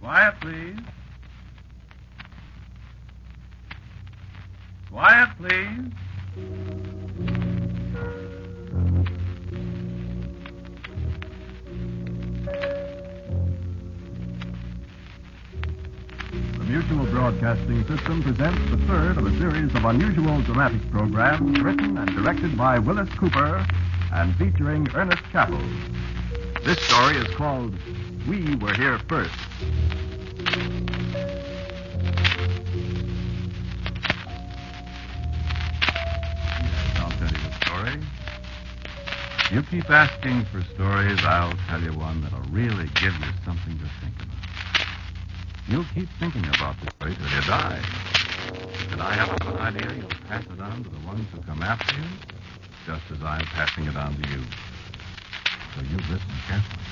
Quiet, please. Quiet, please. The Mutual Broadcasting System presents the third of a series of unusual dramatic programs written and directed by Willis Cooper and featuring Ernest Chappell. This story is called We Were Here First. I'll tell you the story. You keep asking for stories, I'll tell you one that'll really give you something to think about. You'll keep thinking about the story till you die. And I have an idea you'll pass it on to the ones who come after you, just as I'm passing it on to you. So you listen carefully.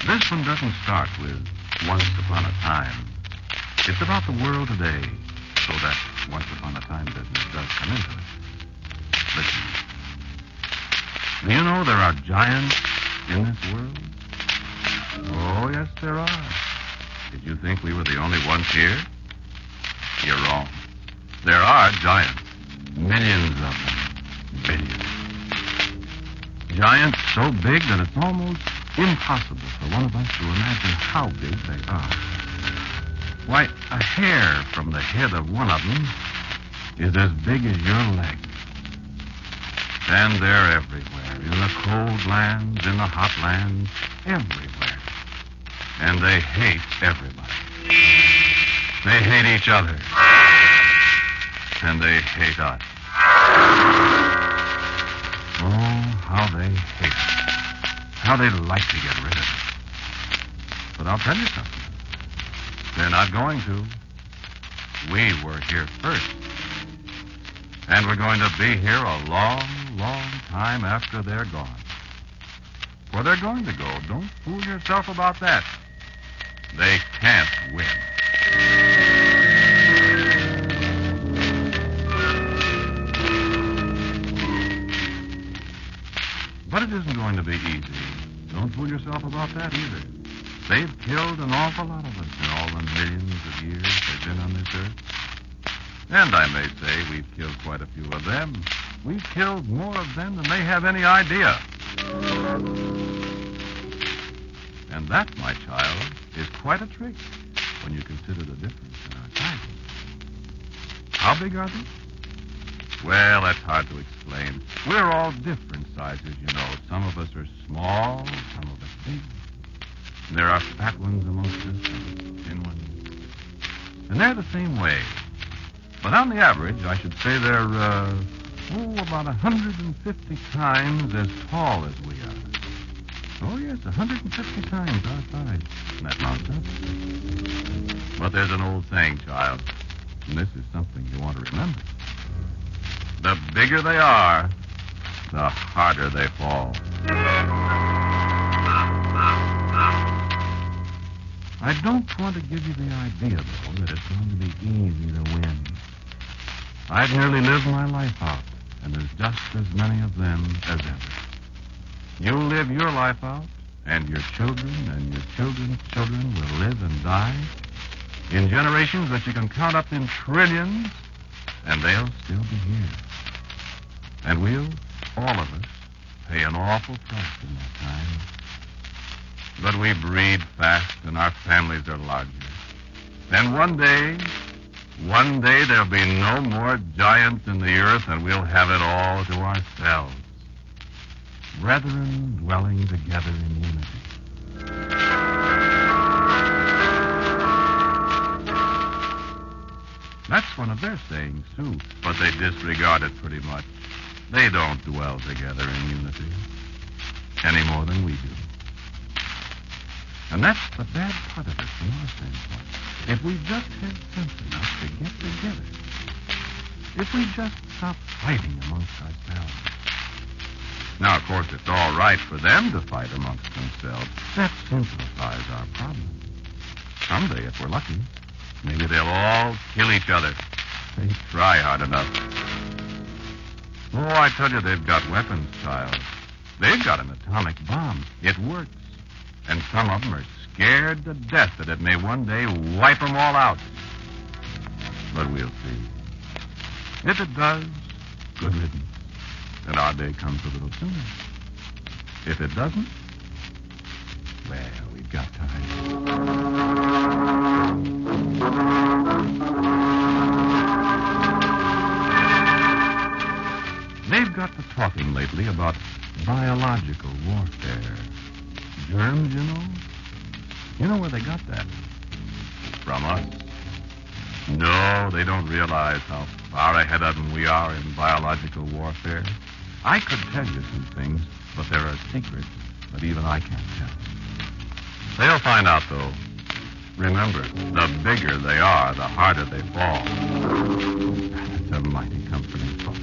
This one doesn't start with once upon a time. It's about the world today, so that once upon a time business does come into it. Listen. Do you know there are giants in this world? Oh, yes, there are. Did you think we were the only ones here? You're wrong. There are giants. Millions of them. Billions. Giants so big that it's almost impossible for one of us to imagine how big they are. Why, a hair from the head of one of them is as big as your leg. And they're everywhere, in the cold lands, in the hot lands, everywhere. And they hate everybody. They hate each other. And they hate us. Oh, how they hate us. How they'd like to get rid of us. But I'll tell you something. They're not going to. We were here first. And we're going to be here a long, long time after they're gone. Where they're going to go, don't fool yourself about that. They can't win. But it isn't going to be easy. Don't fool yourself about that either. They've killed an awful lot of us in all the millions of years they've been on this earth. And I may say we've killed quite a few of them. We've killed more of them than they have any idea. And that, my child, is quite a trick when you consider the difference in our sizes. How big are they? Well, that's hard to explain. We're all different sizes, you know. Some of us are small, some of us big. And there are fat ones amongst us and thin ones. And they're the same way. But on the average, I should say they're, about 150 times as tall as we are. Oh, yes, 150 times our size. And that mounts up. But there's an old saying, child, and this is something you want to remember. The bigger they are, the harder they fall. I don't want to give you the idea, though, that it's going to be easy to win. I've nearly lived my life out, and there's just as many of them as ever. You'll live your life out, and your children and your children's children will live and die in generations that you can count up in trillions, and they'll still be here. And we'll, all of us, pay an awful price in that time. But we breed fast, and our families are larger. And one day, there'll be no more giants in the earth, and we'll have it all to ourselves. Brethren dwelling together in unity. That's one of their sayings, too, but they disregard it pretty much. They don't dwell together in unity any more than we do. And that's the bad part of it from our standpoint. If we just had sense enough to get together, if we just stop fighting amongst ourselves. Now, of course, it's all right for them to fight amongst themselves. That simplifies our problem. Someday, if we're lucky, maybe they'll all kill each other. They try hard enough. Oh, I tell you, they've got weapons, child. They've got an atomic bomb. It works. And some of them are scared to death that it may one day wipe them all out. But we'll see. If it does, good riddance. And our day comes a little sooner. If it doesn't, well, we've got time. They've got to talking lately about biological warfare. Germs, you know? You know where they got that? From us. No, they don't realize how far ahead of them we are in biological warfare. I could tell you some things, but there are secrets that even I can't tell. They'll find out, though. Remember, the bigger they are, the harder they fall. That's a mighty comforting thought.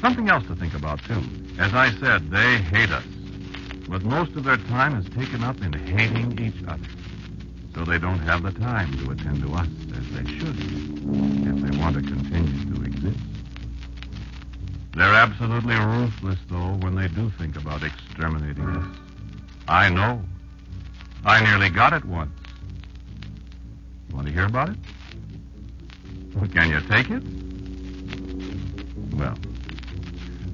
Something else to think about, too. As I said, they hate us. But most of their time is taken up in hating each other. So they don't have the time to attend to us as they should if they want to continue to exist. They're absolutely ruthless, though, when they do think about exterminating us. I know. I nearly got it once. You want to hear about it? Well, can you take it? Well,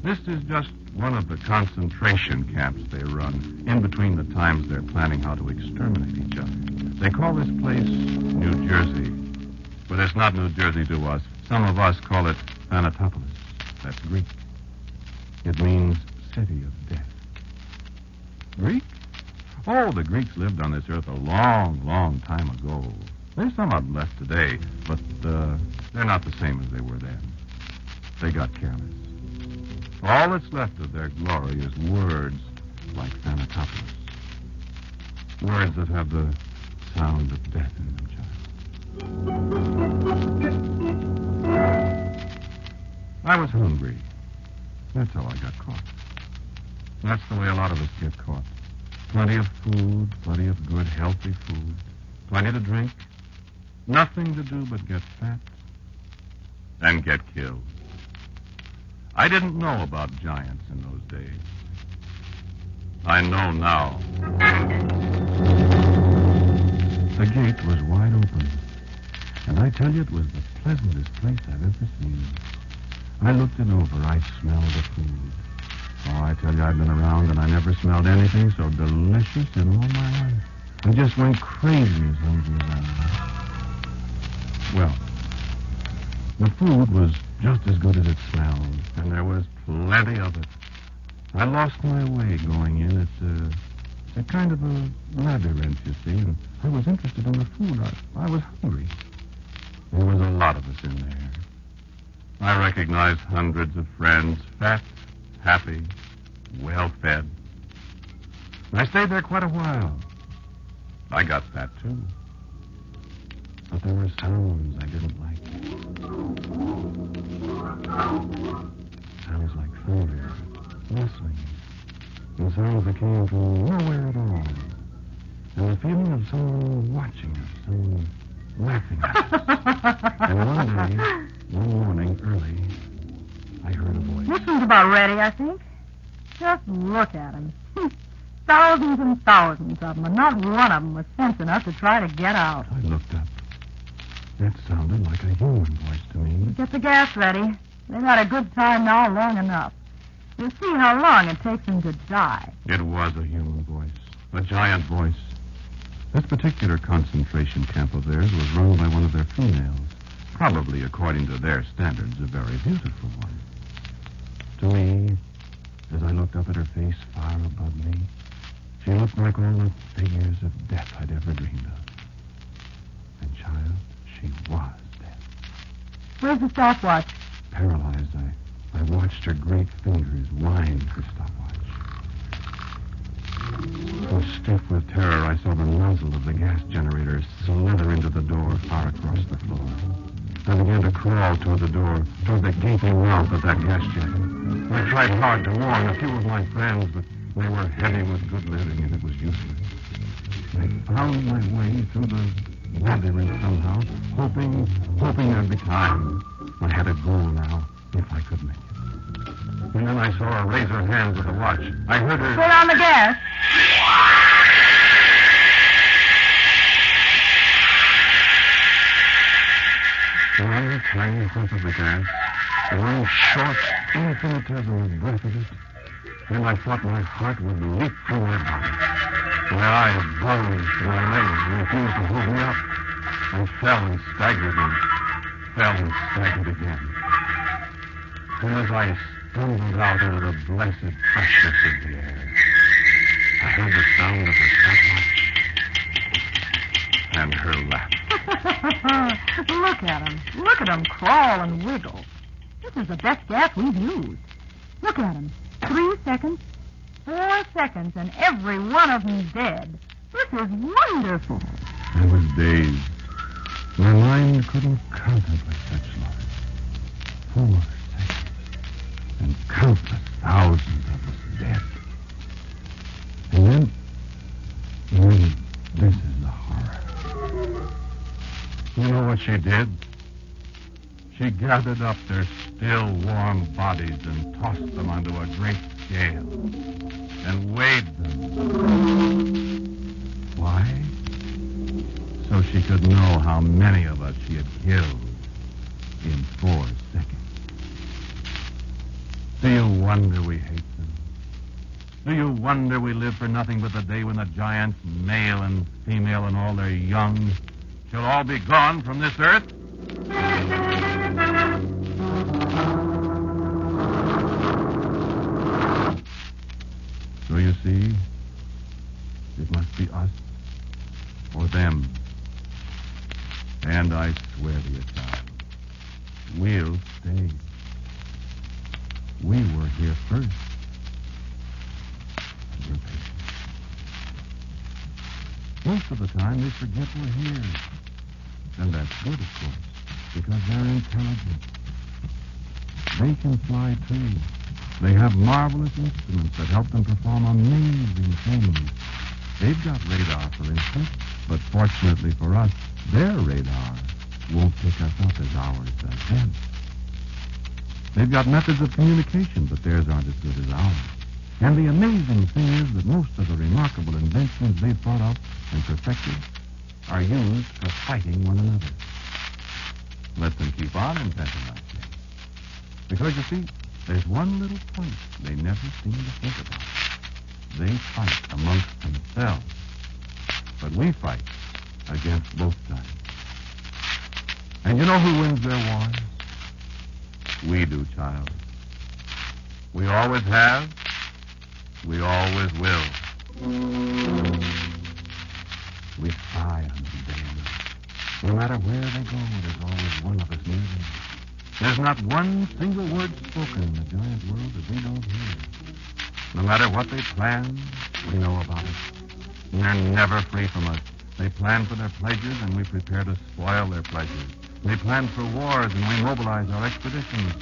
this is just one of the concentration camps they run in between the times they're planning how to exterminate each other. They call this place New Jersey. But it's not New Jersey to us. Some of us call it Thanatopolis. That's Greek. It means city of death. Greek? Oh, the Greeks lived on this earth a long, long time ago. There's some of them left today, but they're not the same as they were then. They got careless. All that's left of their glory is words like Thanatopolis. Words that have the sound of death in them, child. I was hungry. That's how I got caught. That's the way a lot of us get caught. Plenty of food, plenty of good, healthy food, plenty to drink, nothing to do but get fat and get killed. I didn't know about giants in those days. I know now. The gate was wide open, and I tell you, it was the pleasantest place I've ever seen. I looked it over. I smelled the food. Oh, I tell you, I've been around, and I never smelled anything so delicious in all my life. I just went crazy as hungry as I was. Well, the food was just as good as it smelled, and there was plenty of it. I lost my way going in. It's a kind of a labyrinth, you see, and I was interested in the food. I was hungry. There was a lot of us in there. I recognized hundreds of friends, fat, happy, well-fed. I stayed there quite a while. I got fat, too. But there were sounds I didn't like. Sounds like thunder, rustling, and sounds that came from nowhere at all. And the feeling of someone watching us, someone laughing at us. And one day, one morning, early, I heard a voice. This one's about ready, I think. Just look at him. Thousands and thousands of them, and not one of them was sense enough to try to get out. I looked up. That sounded like a human voice to me. Get the gas ready. They've had a good time now long enough. You'll see how long it takes them to die. It was a human voice. A giant voice. This particular concentration camp of theirs was run by one of their females. Probably, according to their standards, a very beautiful one. To me, as I looked up at her face far above me, she looked like all the figures of death I'd ever dreamed of. And, child, she was dead. Where's the stopwatch? Paralyzed, I watched her great fingers wind her stopwatch. So stiff with terror, I saw the nozzle of the gas generator slither into the door far across the floor. I began to crawl toward the door, toward the gaping mouth of that gas jet. I tried hard to warn a few of my friends, but they were heavy with good living, and it was useless. I found my way through the labyrinth somehow, hoping there'd be time. I had a goal now, If I could make it. And then I saw her raise her hand with a watch. I heard her... Put on the gas. One tiny whiff of the gas. One short, infinitesimal breath of it. And I thought my heart would leap from my body. My eyes bulged, my legs refused to hold me up. I fell and staggered and fell and staggered again. And as I stumbled out into the blessed freshness of the air, I heard the sound of her stopwatch and her laugh. Look at him. Look at him crawl and wiggle. This is the best gas we've used. Look at him. 3 seconds, 4 seconds, and every one of them dead. This is wonderful. I was dazed. My mind couldn't contemplate such life. 4 seconds, and countless thousands of us dead. And then, this is the horror. You know what she did? She gathered up their still warm bodies and tossed them onto a great scale and weighed them. Why? So she could know how many of us she had killed in 4 seconds. Do you wonder we hate them? Do you wonder we live for nothing but the day when the giants, male and female and all their young, shall all be gone from this earth? So you see, it must be us or them. And I swear to you, child, we'll stay. We were here first. We're patient. Most of the time, they forget we're here. And that's good, of course, because they're intelligent. They can fly, too. They have marvelous instruments that help them perform amazing things. They've got radar, for instance, but fortunately for us, their radar won't pick us up as ours does them. They've got methods of communication, but theirs aren't as good as ours. And the amazing thing is that most of the remarkable inventions they've thought up and perfected are used for fighting one another. Let them keep on inventing like that. Because, you see, there's one little point they never seem to think about. They fight amongst themselves. But we fight against both sides. And you know who wins their wars? We do, child. We always have. We always will. We spy on them day and night. No matter where they go, there's always one of us near them. There's not one single word spoken in the giant world that we don't hear. No matter what they plan, we know about it. And they're never free from us. They plan for their pleasures, and we prepare to spoil their pleasures. They plan for wars, and we mobilize our expeditions.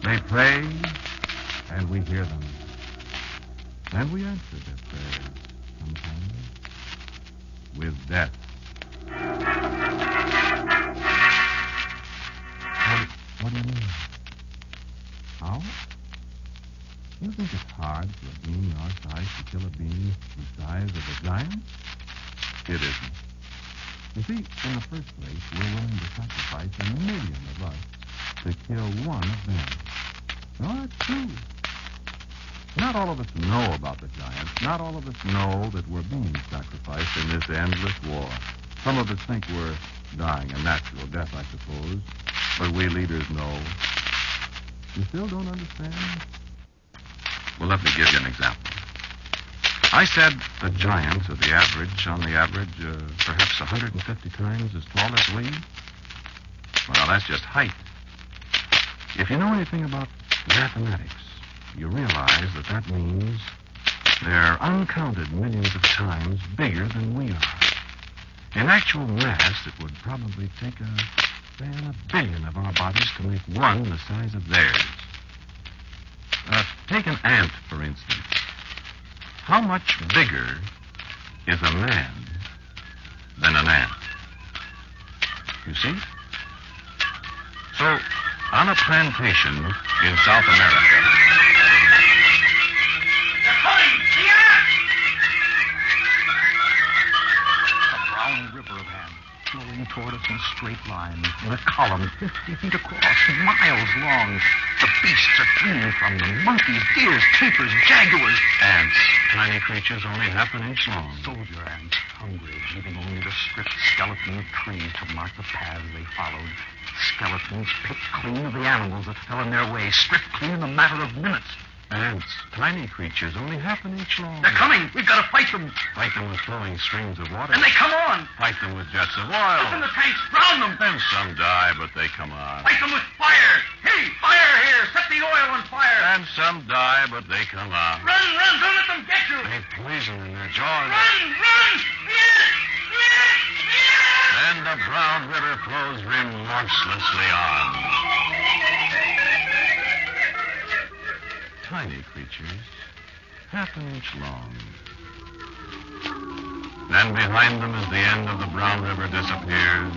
They pray, and we hear them. And we answer their prayers sometimes with death. What do you mean? How? You think it's hard for a being our size to kill a being the size of a giant? It isn't. You see, in the first place, we're willing to sacrifice 1,000,000 of us to kill one of them. No, that's true. Not all of us know about the giants. Not all of us know that we're being sacrificed in this endless war. Some of us think we're dying a natural death, I suppose. But we leaders know. You still don't understand? Well, let me give you an example. I said the giants are on the average, perhaps 150 times as tall as we. Well, that's just height. If you know anything about mathematics, you realize that that means they're uncounted millions of times bigger than we are. In actual mass, it would probably take a 1 billion of our bodies to make one the size of theirs. Take an ant, for instance. How much bigger is a man than an ant? You see? So, on a plantation, in South America. They're coming! Here! A brown river of hands flowing toward us in a straight line, in a column 50 feet across, miles long. The beasts are clinging from them. Monkeys, deers, tapirs, jaguars. Ants, tiny creatures only half an inch long. Soldier ants, hungry, leaving only the stripped skeleton of trees to mark the paths they followed. Skeletons picked clean of the animals that fell in their way, stripped clean in a matter of minutes. Ants, tiny creatures only half an inch long. They're coming. We've got to fight them. Fight them with flowing streams of water. And they come on. Fight them with jets of Open oil. the tanks. Drown them. Then some die, but they come on. Fight them with fire. Hey, fire here. Set the oil on fire. And some die, but they come on. Run, run. Don't let them get you. They've poison in their jaws. Run, run. Yes, yes, yes. Then the brown river flows remorselessly on. Tiny creatures, half an inch long. Then behind them, as the end of the brown river disappears,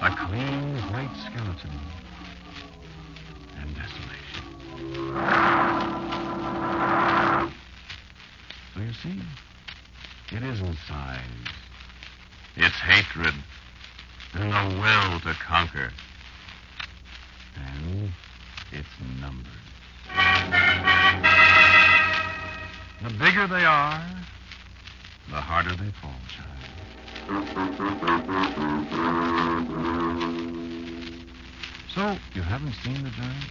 a clean white skeleton and desolation. So you see, it isn't size. It's hatred and the will to conquer. And it's numbers. The bigger they are, the harder they fall, child. So, you haven't seen the giants?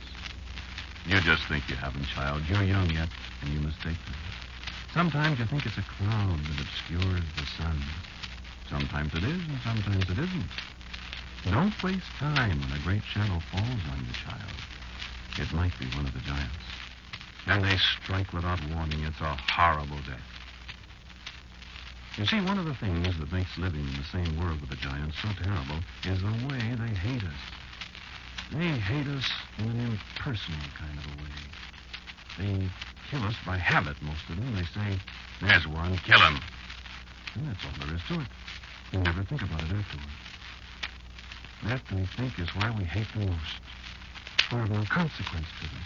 You just think you haven't, child. You're young yet, and you mistake them. Sometimes you think it's a cloud that obscures the sun. Sometimes it is, and sometimes it isn't. Don't waste time when a great shadow falls on you, child. It might be one of the giants. And they strike without warning. It's a horrible death. You see, one of the things that makes living in the same world with the giants so terrible is the way they hate us. They hate us in an impersonal kind of a way. They kill us by habit, most of them. They say, "There's one, kill him." And that's all there is to it. You never think about it afterward. That, we think, is why we hate them most. We're of no consequence to them.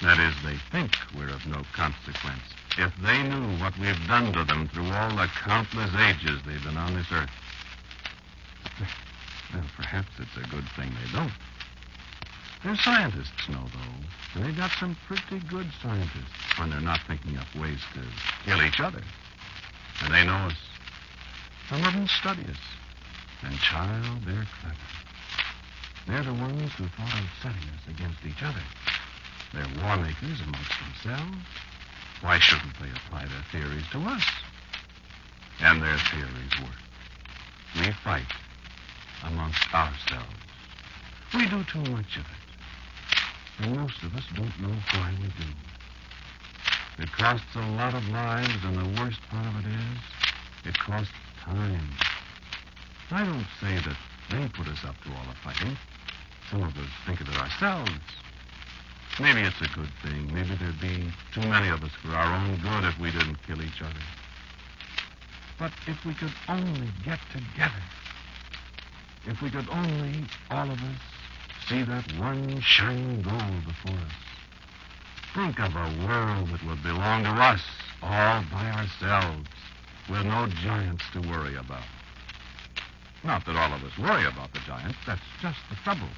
That is, they think we're of no consequence. If they knew what we've done to them through all the countless ages they've been on this earth. Well, perhaps it's a good thing they don't. Their scientists know, though. And they've got some pretty good scientists when they're not thinking up ways to kill each other. And they know us. Some of them study us. And, child, they're clever. They're the ones who thought of setting us against each other. They're war makers amongst themselves. Why shouldn't they apply their theories to us? And their theories work. We fight amongst ourselves. We do too much of it. And most of us don't know why we do. It costs a lot of lives, and the worst part of it is, it costs time. I don't say that they put us up to all the fighting. Some of us think of it ourselves. Maybe it's a good thing. Maybe there'd be too many of us for our own good if we didn't kill each other. But if we could only get together, if we could only, all of us, see that one shining goal before us, think of a world that would belong to us all by ourselves, with no giants to worry about. Not that all of us worry about the giants. That's just the trouble.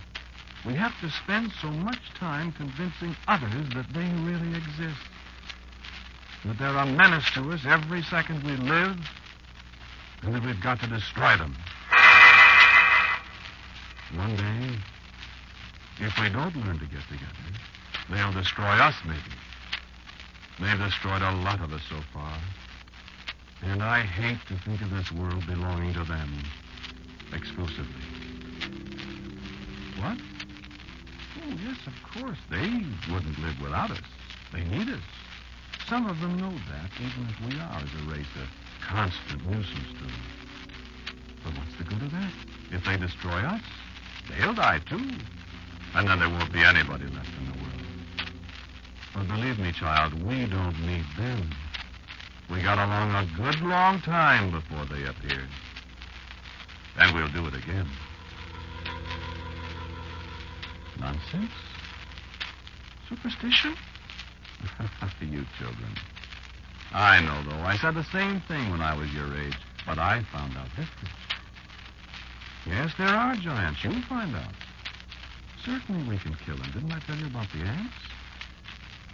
We have to spend so much time convincing others that they really exist. That they're a menace to us every second we live, and that we've got to destroy them. One day, if we don't learn to get together, they'll destroy us, maybe. They've destroyed a lot of us so far. And I hate to think of this world belonging to them exclusively. What? Oh, yes, of course. They wouldn't live without us. They need us. Some of them know that, even if we are, as a race, a constant nuisance to them. But what's the good of that? If they destroy us, they'll die, too. And then there won't be anybody left in the world. But believe me, child, we don't need them. We got along a good long time before they appeared. And we'll do it again. Nonsense? Superstition? You children. I know, though. I said the same thing when I was your age, but I found out different. Yes, there are giants. You'll find out. Certainly we can kill them. Didn't I tell you about the ants?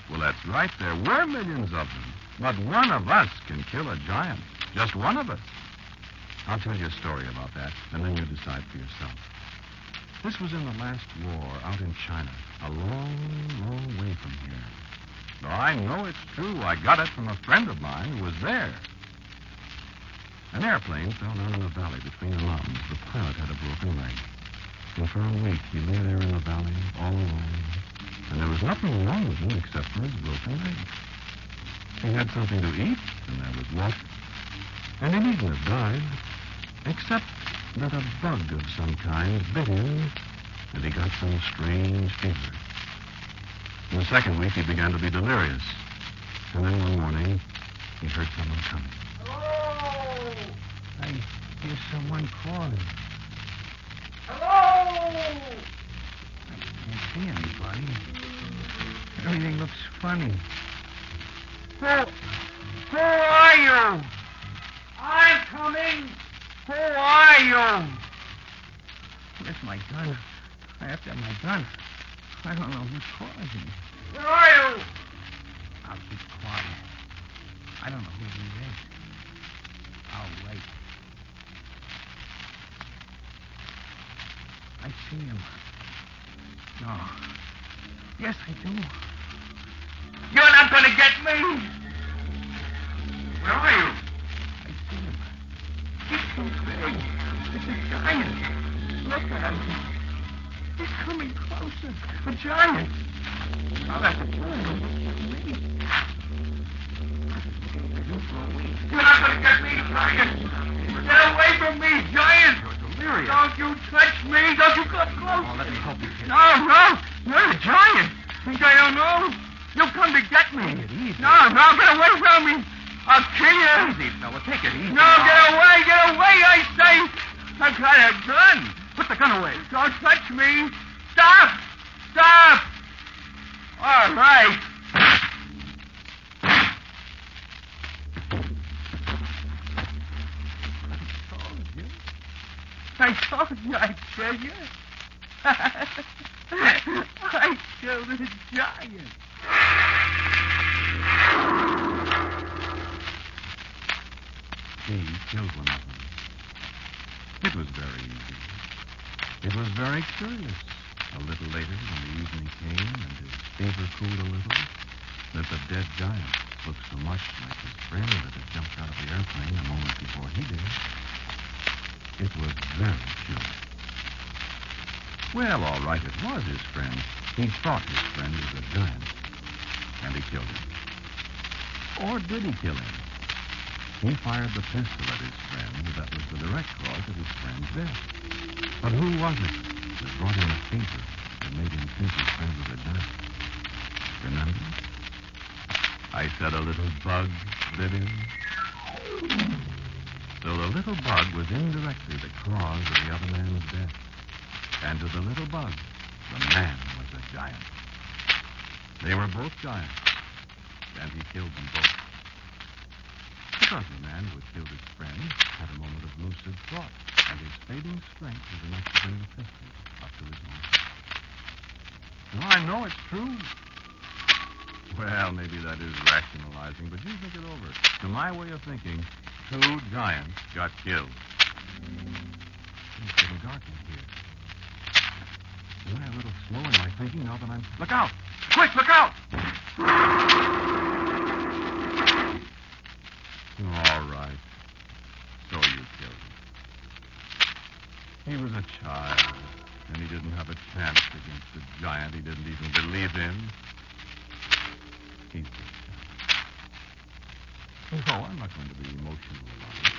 Well, that's right. There were millions of them. But one of us can kill a giant. Just one of us. I'll tell you a story about that, and then you decide for yourself. This was in the last war out in China, a long, long way from here. No, I know it's true. I got it from a friend of mine who was there. An airplane fell down in a valley between the mountains. The pilot had a broken leg. And for a week, he lay there in the valley, all alone. And there was nothing wrong with him except for his broken leg. He had something to eat, and there was water. And he needn't have died, except that a bug of some kind bit him, and he got some strange fever. In the second week, he began to be delirious. And then one morning, he heard someone coming. Hello! I hear someone calling. Hello! I can't see anybody. Everything looks funny. Who are you? I'm coming. Who are you? Where's my gun? I have to have my gun. I don't know who's calling me. Where are you? I'll keep quiet. I don't know who he is. I'll wait. I see him. No. Yes, I do. You're not going to get me. Where are you? I see him. He's so big. It's a giant. Look at him. He's coming closer. A giant. I'll have to kill him. You're not going to get me, giant. Get away from me, giant. You're delirious. Don't you touch me. Don't you come close. Oh, let me help you, kid. No. You're a giant. Think I don't know? You'll come to get me. Take it easy. No, get away from me. I'll kill you. Easy, fella. Take it easy. No, get away, I say. I've got a gun. Put the gun away. Don't touch me. Stop. All right. I told you I'd kill you. I killed a giant. He killed one of them. It was very easy. It was very curious. A little later, when the evening came and his fever cooled a little, that the dead giant looked so much like his friend that had jumped out of the airplane a moment before he did. It was very curious. Well, all right, it was his friend. He thought his friend was a giant, and he killed him. Or did he kill him? He fired the pistol at his friend that was the direct cause of his friend's death. But who was it that brought him a fever and made him think his friend was a giant? Remember? I said a little bug bit him. So the little bug was indirectly the cause of the other man's death. And to the little bug, the man was a giant. They were both giants, and he killed them both. Because the man who had killed his friend had a moment of lucid thought, and his fading strength was enough to bring the pistol up to his mouth. Well, I know it's true. Well, maybe that is rationalizing, but you think it over. To my way of thinking, 2 giants got killed. It's getting dark in here. Am I a little slow in my thinking now that I'm... Look out! Quick, look out! All right. So you killed him. He was a child, and he didn't have a chance against a giant he didn't even believe in. He's a child. No, I'm not going to be emotional about it.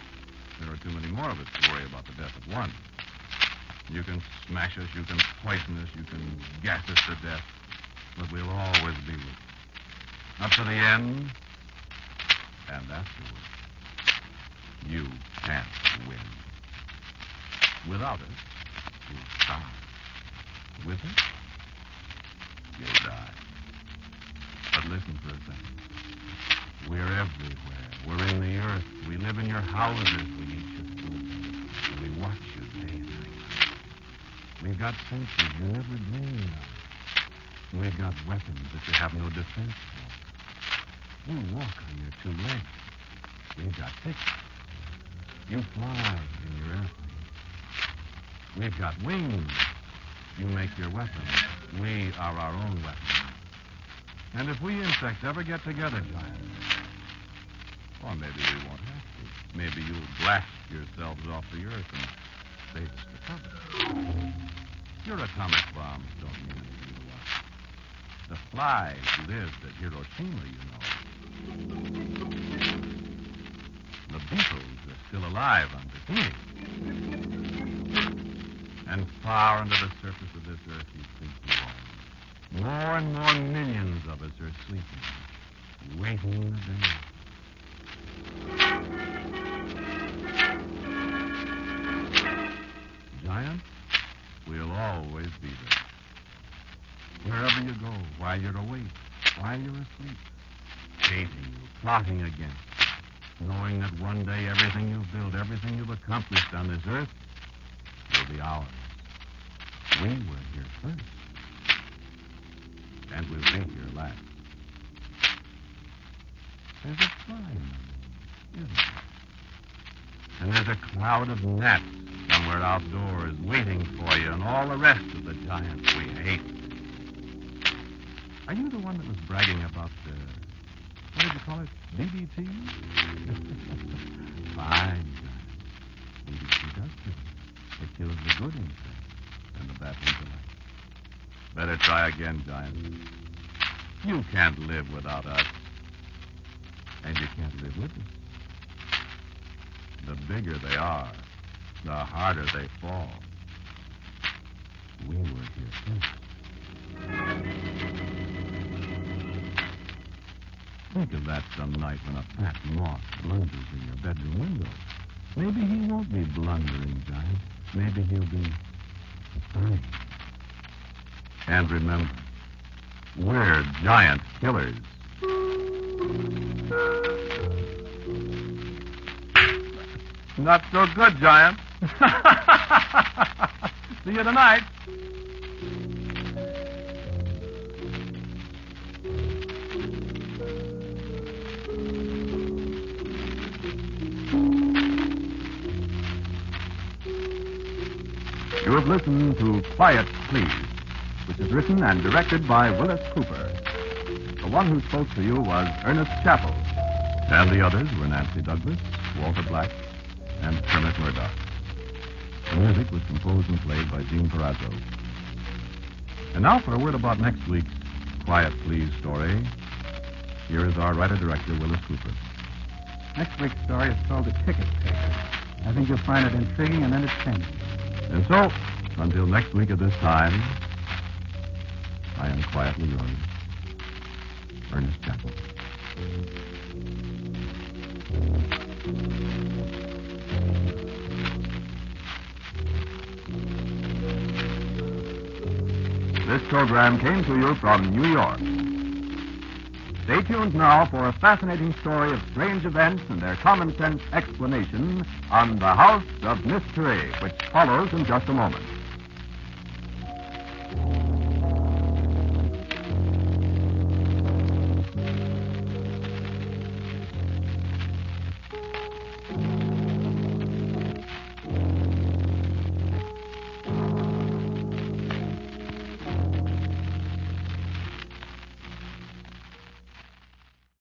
There are too many more of us to worry about the death of one. You can smash us, you can poison us, you can gas us to death, but we'll always be with you. Up to the end, and afterwards. You can't win. Without us, you'll die. With us, you'll die. listen for a second. We're everywhere. We're in the earth. We live in your houses. We eat your food. And we watch you day and night. We've got senses you never dreamed of. We've got weapons that you have no defense for. You walk on your two legs. We've got picks. You fly in your airplane. We've got wings. You make your weapons. We are our own weapons. And if we insects ever get together, Giant, or maybe we won't have to. Maybe you'll blast yourselves off the earth and save us the trouble. Your atomic bombs don't mean anything to us. The flies lived at Hiroshima, you know. The beetles are still alive on Bikini. And far under the surface of this earth, you think you are. More and more millions of us are sleeping, waiting the day. Giant, we'll always be there. Wherever you go, while you're awake, while you're asleep, chasing you, plotting against you, knowing that one day everything you've built, everything you've accomplished on this earth will be ours. We were here first, and we'll be here last. There's a fly in the moon, isn't there? And there's a cloud of gnats somewhere outdoors waiting for you and all the rest of the giants we hate. Are you the one that was bragging about the, what did you call it, DDT? Fine, giant. DDT does kill. It kills the good insects and the bad intellect. Better try again, Giant. You can't live without us. And you can't live with us. The bigger they are, the harder they fall. We were here first. Think of that some night when a fat moth blunders in your bedroom window. Maybe he won't be blundering, Giant. Maybe he'll be fine. And remember, we're giant killers. Not so good, Giant. See you tonight. You have listened to Quiet Please, which is written and directed by Willis Cooper. The one who spoke to you was Ernest Chappell. And the others were Nancy Douglas, Walter Black, and Kermit Murdoch. The music was composed and played by Gene Perazzo. And now for a word about next week's Quiet Please story. Here is our writer-director, Willis Cooper. Next week's story is called The Ticket Taker. I think you'll find it intriguing and entertaining. And so, until next week at this time, I am quietly yours, Ernest Chappell. This program came to you from New York. Stay tuned now for a fascinating story of strange events and their common sense explanation on The House of Mystery, which follows in just a moment.